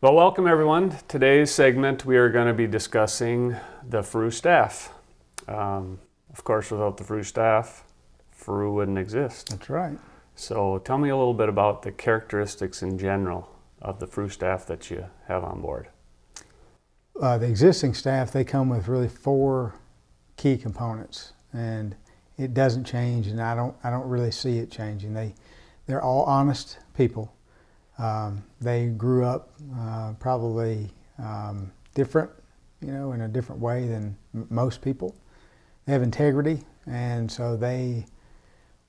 Well, welcome everyone. Today's segment we are going to be discussing the FRU staff. Of course, without the FRU staff, FRU wouldn't exist. That's right. So tell me a little bit about the characteristics in general of the FRU staff that you have on board. The existing staff, they come with really four key components, and it doesn't change, and I don't really see it changing. They're all honest people. They grew up probably different, in a different way than most people. They have integrity, and so they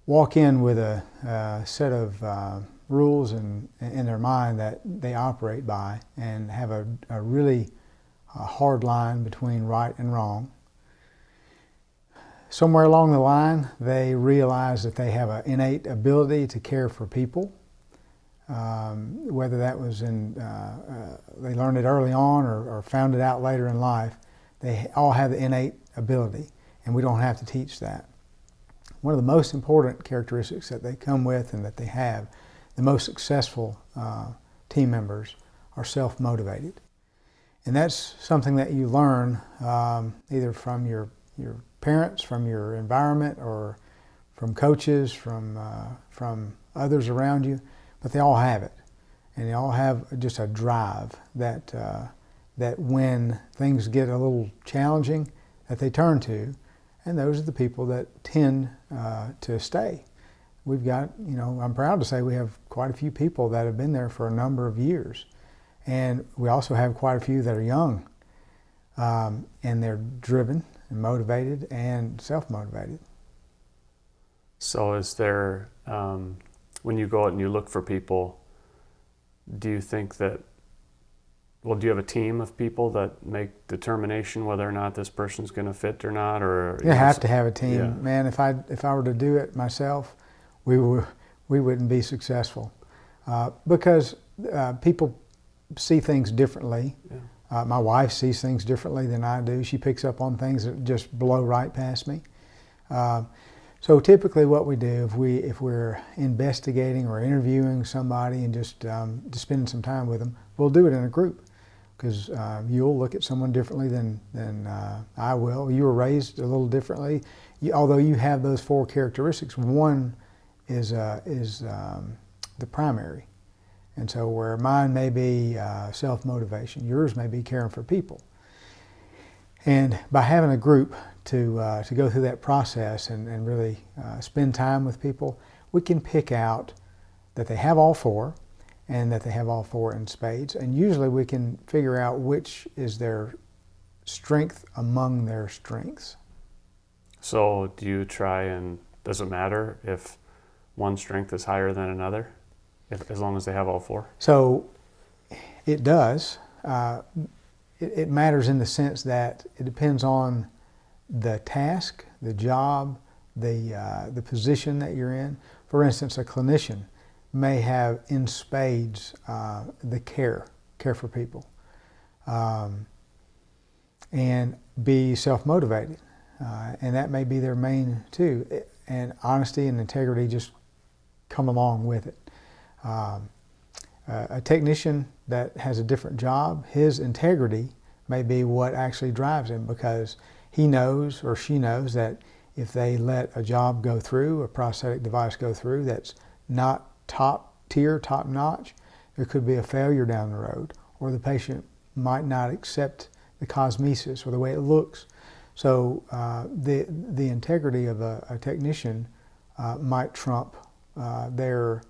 walk in with a set of rules in their mind that they operate by, and have a really hard line between right and wrong. Somewhere along the line, they realize that they have an innate ability to care for people. Whether that was they learned it early on or found it out later in life, they all have the innate ability, and we don't have to teach that. One of the most important characteristics that they come with and that they have, the most successful team members are self-motivated. And that's something that you learn either from your parents, from your environment, or from coaches, from others around you. But they all have it, and they all have just a drive that when things get a little challenging, that they turn to, and those are the people that tend to stay. We've got, I'm proud to say we have quite a few people that have been there for a number of years, and we also have quite a few that are young, and they're driven and motivated and self-motivated. So is there, when you go out and you look for people, do you think that, do you have a team of people that make determination whether or not this person's going to fit or not? Or you have to have a team. Yeah. Man, if I were to do it myself, we wouldn't be successful because people see things differently. Yeah. My wife sees things differently than I do. She picks up on things that just blow right past me. So typically what we do if we're investigating or interviewing somebody and just spending some time with them, we'll do it in a group, because you'll look at someone differently than I will. You were raised a little differently. Although you have those four characteristics, one is the primary. And so where mine may be self-motivation, yours may be caring for people. And by having a group to go through that process and really spend time with people, we can pick out that they have all four, and that they have all four in spades. And usually we can figure out which is their strength among their strengths. So do you try and, does it matter if one strength is higher than another, as long as they have all four? So it does. It matters in the sense that it depends on the task, the job, the position that you're in. For instance, a clinician may have in spades the care for people, and be self-motivated, and that may be their main too. And honesty and integrity just come along with it. A technician that has a different job, his integrity may be what actually drives him, because he knows or she knows that if they let a job go through, a prosthetic device go through that's not top tier, top notch, there could be a failure down the road, or the patient might not accept the cosmesis or the way it looks. So the integrity of a technician might trump their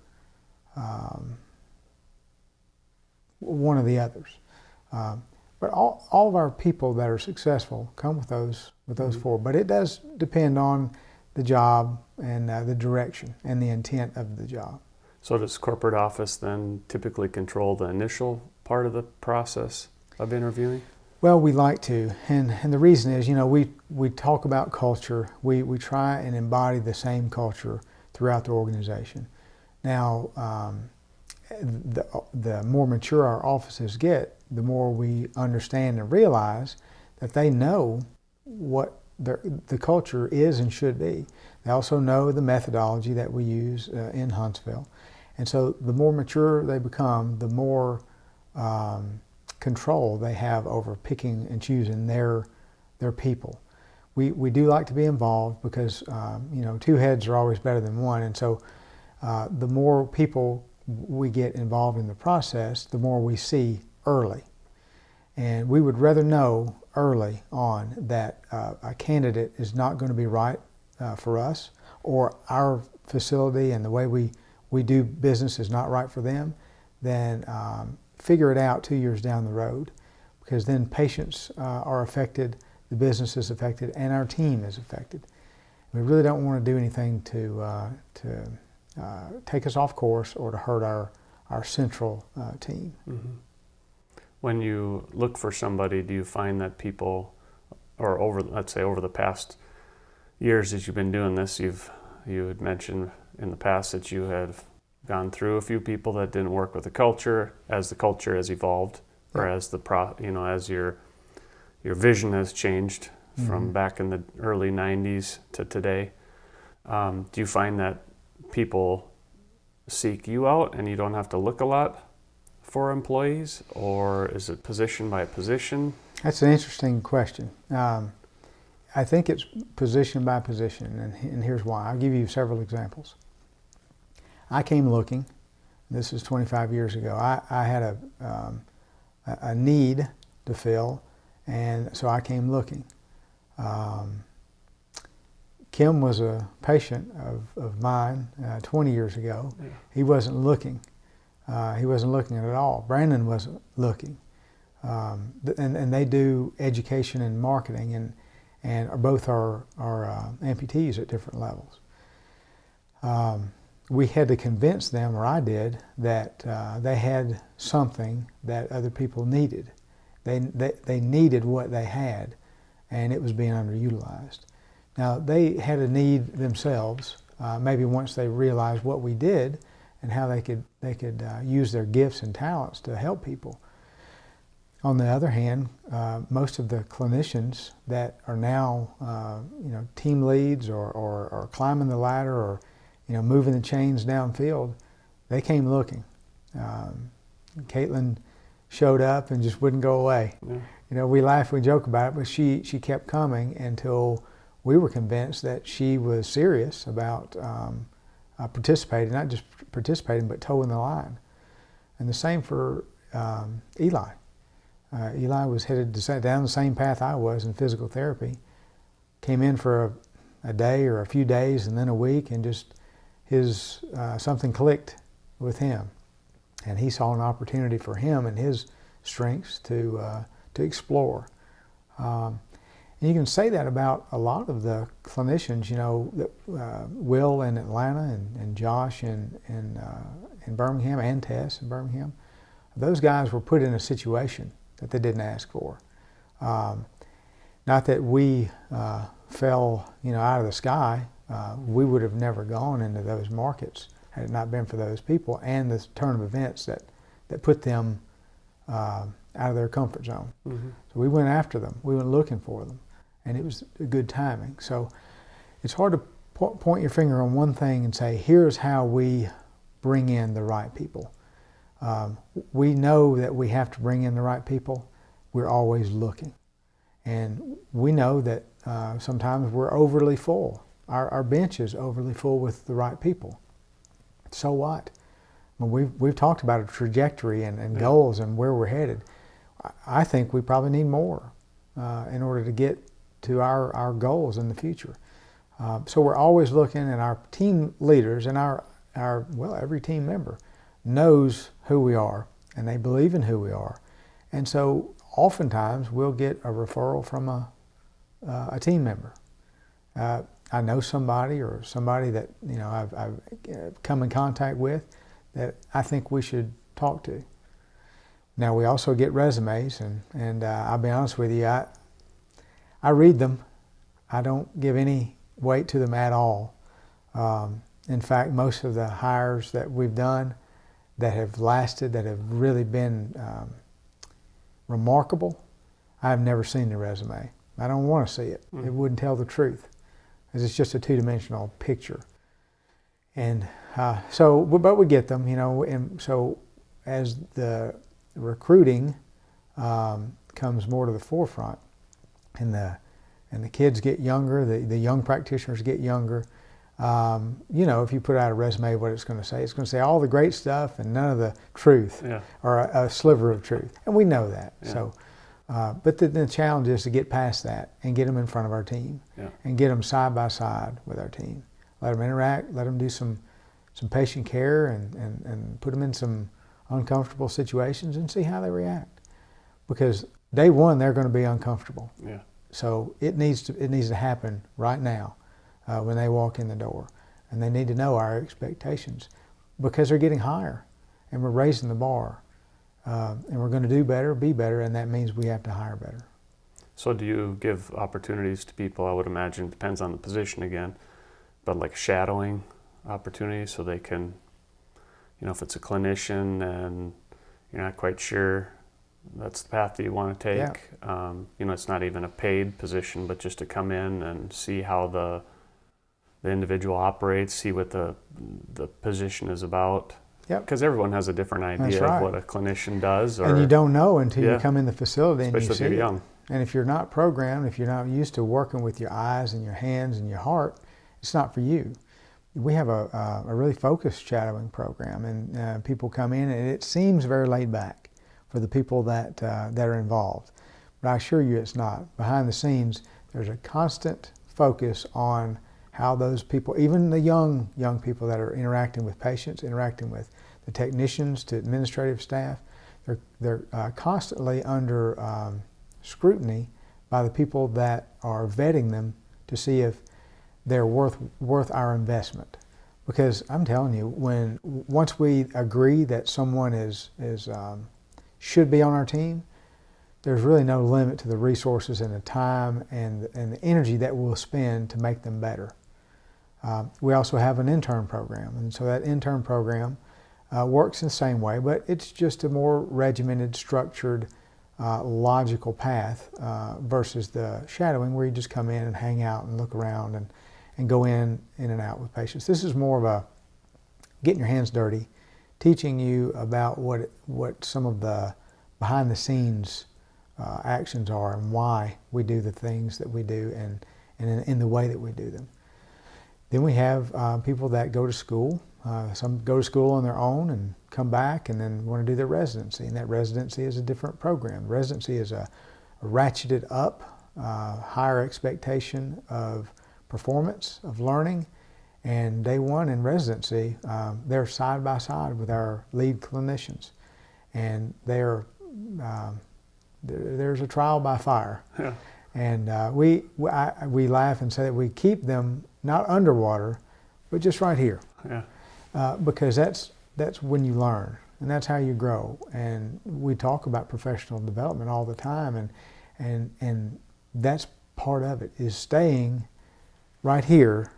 one of the others. But all of our people that are successful come with those four. But it does depend on the job and the direction and the intent of the job. So does corporate office then typically control the initial part of the process of interviewing? Well, we like to, and the reason is, we talk about culture. We try and embody the same culture throughout the organization. Now, the more mature our offices get, the more we understand and realize that they know what the culture is and should be. They also know the methodology that we use in Huntsville. And so the more mature they become, the more control they have over picking and choosing their people. We do like to be involved because two heads are always better than one, and so the more people we get involved in the process, the more we see early. And we would rather know early on that a candidate is not going to be right for us, or our facility and the way we do business is not right for them, than figure it out 2 years down the road, because then patients are affected, the business is affected, and our team is affected. We really don't want to do anything to take us off course or to hurt our central team. Mm-hmm. When you look for somebody, do you find that people, or let's say over the past years as you've been doing this, you had mentioned in the past that you have gone through a few people that didn't work with the culture as has evolved, or as as your vision has changed from back in the early 90s to today. Do you find that people seek you out and you don't have to look a lot for employees, or is it position by position? That's an interesting question. I think it's position by position, and here's why. I'll give you several examples. I came looking. This is 25 years ago. I had a need to fill, and so I came looking. Kim was a patient of mine 20 years ago. Yeah. He wasn't looking. He wasn't looking at all. Brandon wasn't looking. And they do education and marketing, and both are amputees at different levels. We had to convince them, or I did, that they had something that other people needed. They needed what they had, and it was being underutilized. Now, they had a need themselves, maybe once they realized what we did and how they could use their gifts and talents to help people. On the other hand, most of the clinicians that are now team leads or climbing the ladder or moving the chains downfield, they came looking. Caitlin showed up and just wouldn't go away. Yeah. We laugh, we joke about it, but she kept coming until we were convinced that she was serious about participating, not just participating, but toeing the line. And the same for Eli. Eli was headed down the same path I was in physical therapy. Came in for a day or a few days and then a week, and just something clicked with him. And he saw an opportunity for him and his strengths to explore. And you can say that about a lot of the clinicians, Will in Atlanta and Josh in Birmingham, and Tess in Birmingham. Those guys were put in a situation that they didn't ask for. Not that we fell, out of the sky. We would have never gone into those markets had it not been for those people and the turn of events that put them out of their comfort zone. Mm-hmm. So we went after them. We went looking for them, and it was good timing. So it's hard to point your finger on one thing and say, here's how we bring in the right people. We know that we have to bring in the right people. We're always looking. And we know that sometimes we're overly full. Our bench is overly full with the right people. So what? Well, we've talked about a trajectory and goals and where we're headed. I think we probably need more in order to get to our goals in the future. So we're always looking, and our team leaders and every team member knows who we are, and they believe in who we are. And so oftentimes we'll get a referral from a team member. I know somebody or somebody that I've come in contact with that I think we should talk to. Now we also get resumes, and I'll be honest with you, I read them. I don't give any weight to them at all. In fact, most of the hires that we've done that have lasted, that have really been remarkable, I've never seen the resume. I don't want to see it. Mm-hmm. It wouldn't tell the truth, because it's just a two-dimensional picture. And but we get them, and so as the recruiting comes more to the forefront, and the kids get younger, the young practitioners get younger. You know, if you put out a resume, what it's going to say? It's going to say all the great stuff and none of the truth, Yeah. or a sliver of truth, and we know that. Yeah. So, but the challenge is to get past that and get them in front of our team, Yeah. and get them side by side with our team. Let them interact, let them do some patient care, and put them in some uncomfortable situations and see how they react. Because day one, they're going to be uncomfortable. Yeah. So it needs to happen right now when they walk in the door, and they need to know our expectations, because they're getting higher, and we're raising the bar, and we're going to do better, be better, and that means we have to hire better. So do you give opportunities to people? I would imagine it depends on the position again, but like shadowing opportunities so they can, you know, if it's a clinician and you're not quite sure that's the path that you want to take. Yeah. You know, it's not even a paid position, but just to come in and see how the individual operates, see what the position is about. Yep. Because everyone has a different idea That's right. of what a clinician does. Or, And you don't know until Yeah. you come in the facility and you especially see if you're it. young. And if you're not programmed, if you're not used to working with your eyes and your hands and your heart, it's not for you. We have a really focused shadowing program, and people come in, and it seems very laid back for the people that are involved. But I assure you it's not. Behind the scenes, there's a constant focus on how those people, even the young people that are interacting with patients, interacting with the technicians to administrative staff, they're constantly under scrutiny by the people that are vetting them to see if they're worth our investment. Because I'm telling you, once we agree that someone should be on our team, there's really no limit to the resources and the time and the energy that we'll spend to make them better. We also have an intern program, and so that intern program works in the same way, but it's just a more regimented, structured, logical path versus the shadowing, where you just come in and hang out and look around and go in and out with patients. This is more of a getting your hands dirty, teaching you about what some of the behind the scenes actions are and why we do the things that we do and in the way that we do them. Then we have people that go to school. Some go to school on their own and come back and then want to do their residency, and that residency is a different program. Residency is a ratcheted up, higher expectation of performance, of learning, and day one in residency, they're side by side with our lead clinicians, and there's a trial by fire. Yeah. And we laugh and say that we keep them not underwater, but just right here. Yeah. Because that's when you learn, and that's how you grow. And we talk about professional development all the time, and that's part of it, is staying right here,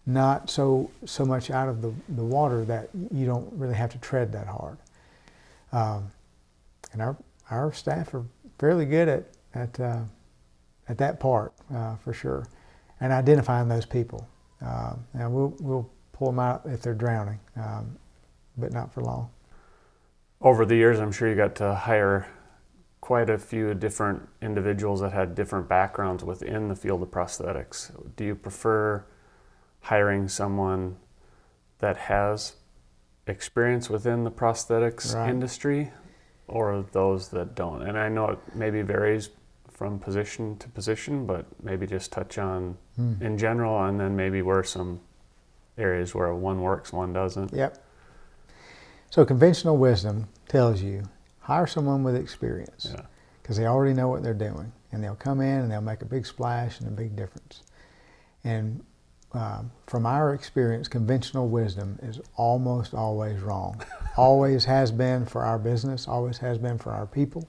not so much out of the water that you don't really have to tread that hard. And our staff are fairly good at that part for sure, and identifying those people. And we'll pull them out if they're drowning, but not for long. Over the years, I'm sure you got to hire quite a few different individuals that had different backgrounds within the field of prosthetics. Do you prefer hiring someone that has experience within the prosthetics Right. industry, or those that don't? And I know it maybe varies from position to position, but maybe just touch on in general, and then maybe where some areas where one works, one doesn't. Yep. So conventional wisdom tells you, hire someone with experience, Yeah. because they already know what they're doing, and they'll come in and they'll make a big splash and a big difference. And from our experience, conventional wisdom is almost always wrong. Always has been for our business, always has been for our people.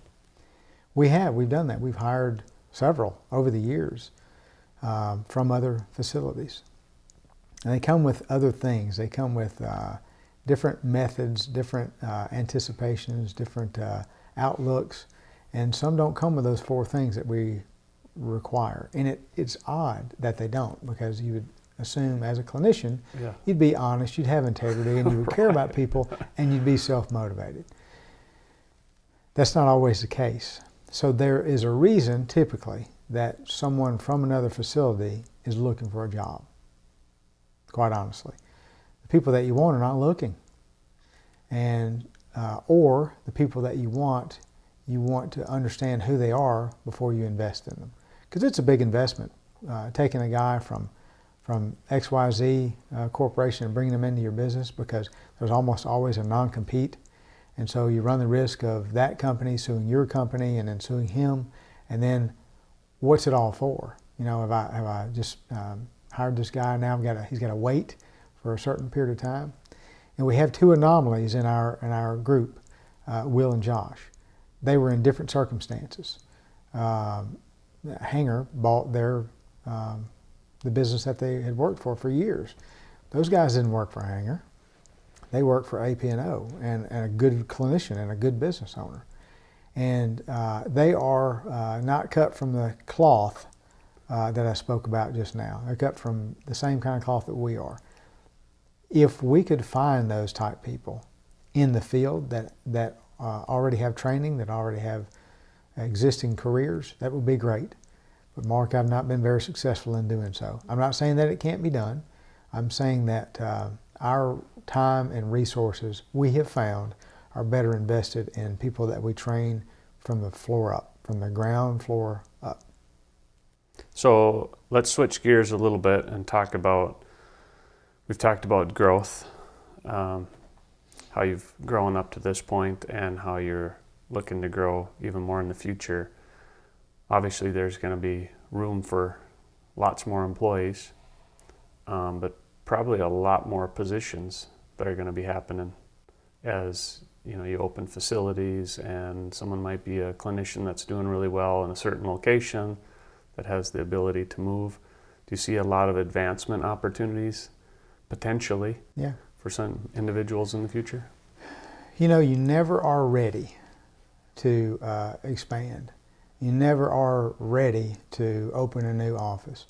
We've done that. We've hired several over the years from other facilities. And they come with other things. They come with different methods, different anticipations, different outlooks, and some don't come with those four things that we require. And it's odd that they don't, because you would assume as a clinician, Yeah. you'd be honest, you'd have integrity, and you would care about people, and you'd be self-motivated. That's not always the case. So there is a reason, typically, that someone from another facility is looking for a job, quite honestly. The people that you want are not looking. And, or the people that you want to understand who they are before you invest in them. Because it's a big investment. Taking a guy from XYZ corporation and bringing them into your business, because there's almost always a non-compete. And so you run the risk of that company suing your company and then suing him. And then what's it all for? You know, have I just hired this guy, now he's got to wait for a certain period of time? And we have two anomalies in our group, Will and Josh. They were in different circumstances. Hanger bought the business that they had worked for years. Those guys didn't work for Hanger. They worked for AP&O and a good clinician and a good business owner. And they are not cut from the cloth that I spoke about just now. They're cut from the same kind of cloth that we are. If we could find those type people in the field that already have training, that already have existing careers, that would be great. But Mark, I've not been very successful in doing so. I'm not saying that it can't be done. I'm saying that our time and resources, we have found, are better invested in people that we train from the floor up, from the ground floor up. So let's switch gears a little bit and we've talked about growth, how you've grown up to this point and how you're looking to grow even more in the future. Obviously there's going to be room for lots more employees, but probably a lot more positions that are going to be happening as you open facilities, and someone might be a clinician that's doing really well in a certain location that has the ability to move. Do you see a lot of advancement opportunities potentially for some individuals in the future? You never are ready to expand. You never are ready to open a new office.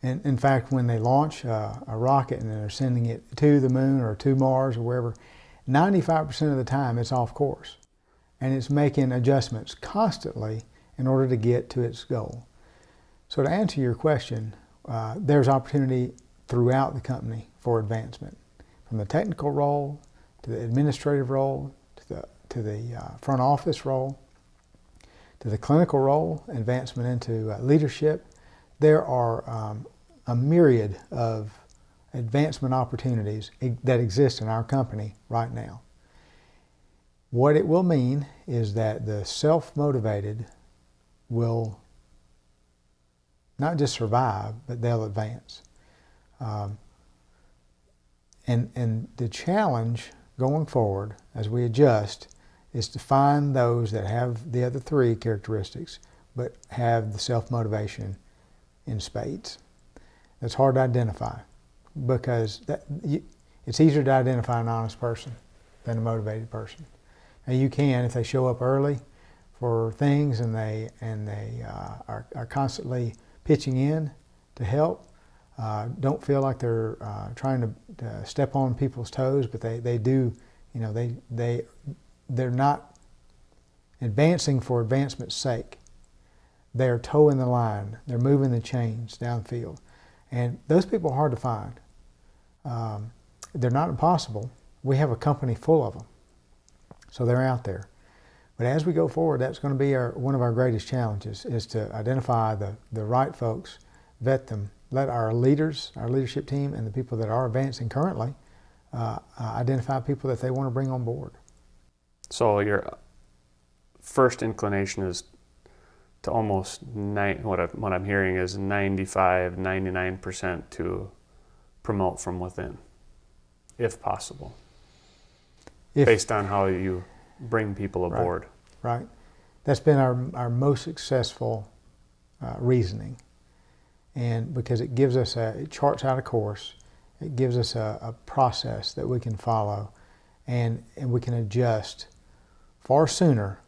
And in fact, when they launch a rocket and they're sending it to the moon or to Mars or wherever, 95% of the time it's off course. And it's making adjustments constantly in order to get to its goal. So to answer your question, there's opportunity throughout the company for advancement, from the technical role to the administrative role to the front office role to the clinical role, advancement into leadership. There are a myriad of advancement opportunities that exist in our company right now. What it will mean is that the self-motivated will not just survive, but they'll advance. And the challenge going forward as we adjust is to find those that have the other three characteristics but have the self-motivation in spades. That's hard to identify because it's easier to identify an honest person than a motivated person. And you can, if they show up early for things and they are constantly pitching in to help, don't feel like they're trying to step on people's toes, but they do, they're not advancing for advancement's sake. They're toeing the line. They're moving the chains downfield. And those people are hard to find. They're not impossible. We have a company full of them. So they're out there. But as we go forward, that's going to be one of our greatest challenges, is to identify the right folks, vet them, let our leaders, our leadership team, and the people that are advancing currently identify people that they want to bring on board. So your first inclination is to almost, what I'm hearing is 95, 99% to promote from within, if possible, based on how you bring people aboard. Right. That's been our most successful reasoning. And because it gives us it charts out a course, it gives us a process that we can follow, and we can adjust far sooner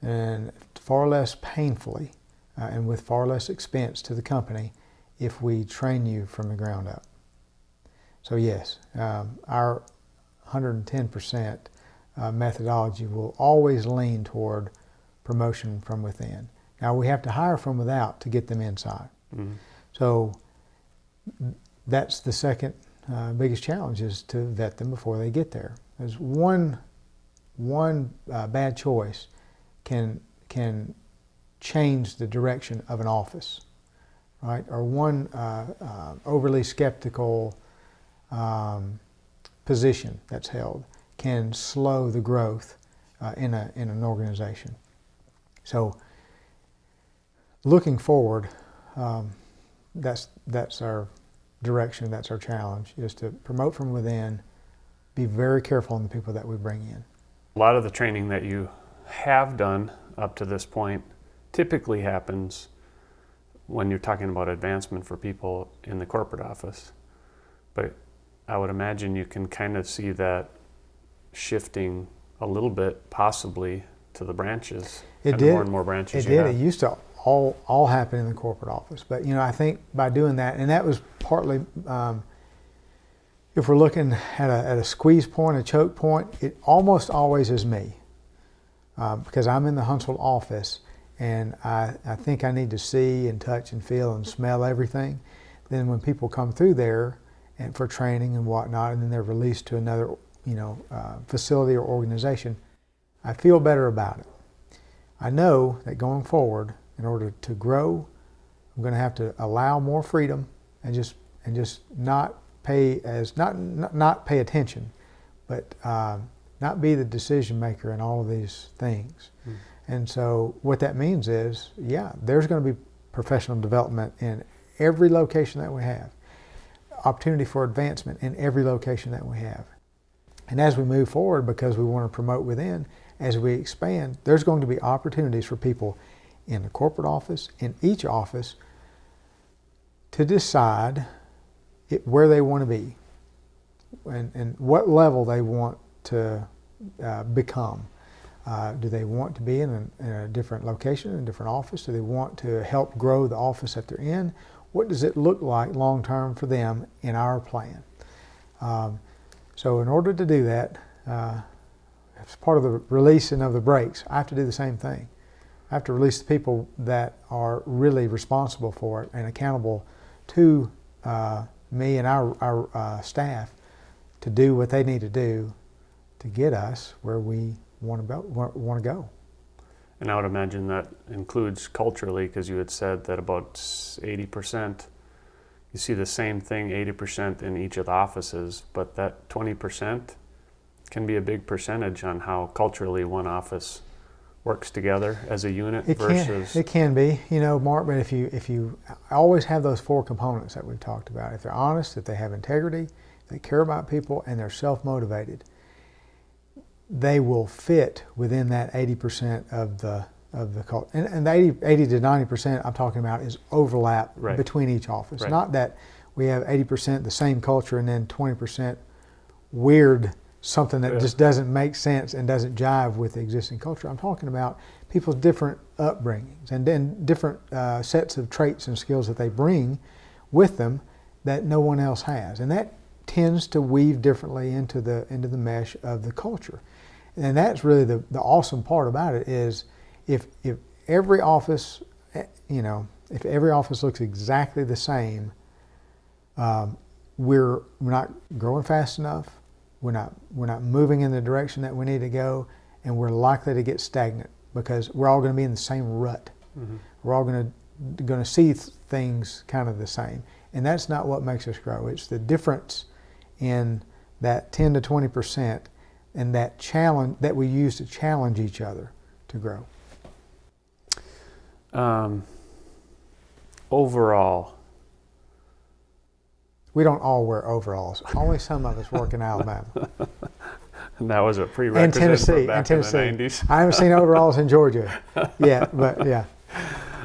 and far less painfully and with far less expense to the company if we train you from the ground up. So yes, our 110% methodology will always lean toward promotion from within. Now we have to hire from without to get them inside. Mhm. So that's the second biggest challenge, is to vet them before they get there. There's one bad choice can change the direction of an office, right? Or one overly skeptical position that's held can slow the growth in an organization. So looking forward, that's our direction, that's our challenge, is to promote from within, be very careful on the people that we bring in. A lot of the training that you have done up to this point typically happens when you're talking about advancement for people in the corporate office. But I would imagine you can kind of see that shifting a little bit, possibly, to the branches. It and did. More and more branches It you did. have. It used to all happen in the corporate office. But, I think by doing that, and that was partly, if we're looking at a squeeze point, a choke point, it almost always is me. Because I'm in the Huntsville office, and I think I need to see and touch and feel and smell everything. Then when people come through there and for training and whatnot, and then they're released to another facility or organization, I feel better about it. I know that going forward, in order to grow, I'm going to have to allow more freedom and just not pay attention, but not be the decision maker in all of these things. Mm. And so what that means is, there's going to be professional development in every location that we have, opportunity for advancement in every location that we have. And as we move forward, because we want to promote within, as we expand, there's going to be opportunities for people in the corporate office, in each office, to decide where they want to be and what level they want to become. Do they want to be in a different location, in a different office? Do they want to help grow the office that they're in? What does it look like long term for them in our plan? So in order to do that, as part of the releasing of the brakes, I have to do the same thing. I have to release the people that are really responsible for it and accountable to me and our staff to do what they need to do to get us where we want to go. And I would imagine that includes culturally, because you had said that about 80%, you see the same thing 80% in each of the offices, but that 20% can be a big percentage on how culturally one office works together as a unit versus... It can be, Mark, but if you always have those four components that we've talked about, if they're honest, if they have integrity, if they care about people, and they're self-motivated, they will fit within that 80% of the culture. And the 80 to 90% I'm talking about is overlap between each office. Right. Not that we have 80% the same culture and then 20% weird, something that just doesn't make sense and doesn't jive with the existing culture. I'm talking about people's different upbringings and then different sets of traits and skills that they bring with them that no one else has. And that tends to weave differently into the mesh of the culture. And that's really the awesome part about it is if every office, if every office looks exactly the same, we're not growing fast enough. We're not moving in the direction that we need to go, and we're likely to get stagnant because we're all going to be in the same rut. Mm-hmm. We're all going to see things kind of the same, and that's not what makes us grow. It's the difference in that 10 to 20% and that challenge that we use to challenge each other to grow. Overall, we don't all wear overalls. Only some of us work in Alabama. And that was a prerequisite for back in the 90s. I haven't seen overalls in Georgia yet, but yeah.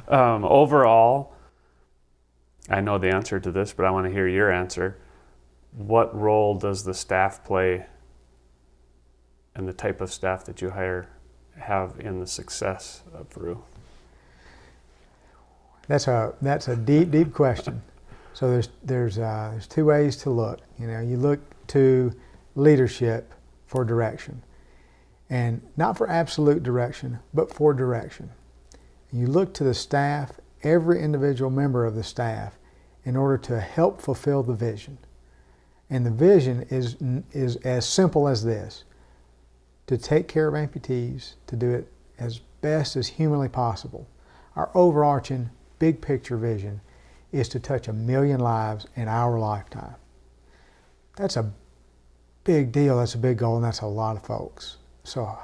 Overall, I know the answer to this, but I want to hear your answer. What role does the staff play and the type of staff that you hire have in the success of Veru? That's a deep question. So there's two ways to look. You look to leadership for direction, and not for absolute direction, but for direction. You look to the staff, every individual member of the staff, in order to help fulfill the vision. And the vision is as simple as this: to take care of amputees, to do it as best as humanly possible. Our overarching big picture vision is to touch 1 million lives in our lifetime. That's a big deal, that's a big goal, and that's a lot of folks. So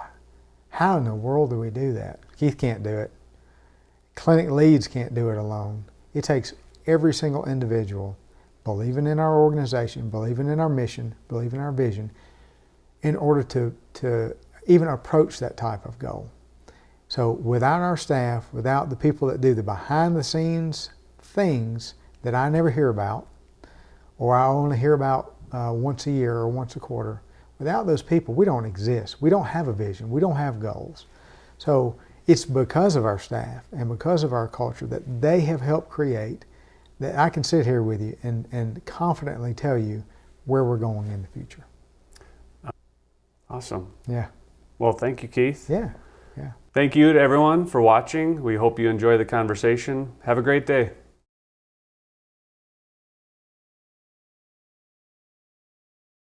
how in the world do we do that? Keith can't do it. Clinic leads can't do it alone. It takes every single individual believing in our organization, believing in our mission, believing in our vision, in order to even approach that type of goal. So without our staff, without the people that do the behind the scenes things that I never hear about, or I only hear about once a year or once a quarter, without those people, we don't exist. We don't have a vision. We don't have goals. So it's because of our staff and because of our culture that they have helped create that I can sit here with you and confidently tell you where we're going in the future. Awesome. Yeah. Well, thank you, Keith. Yeah. Thank you to everyone for watching. We hope you enjoy the conversation. Have a great day.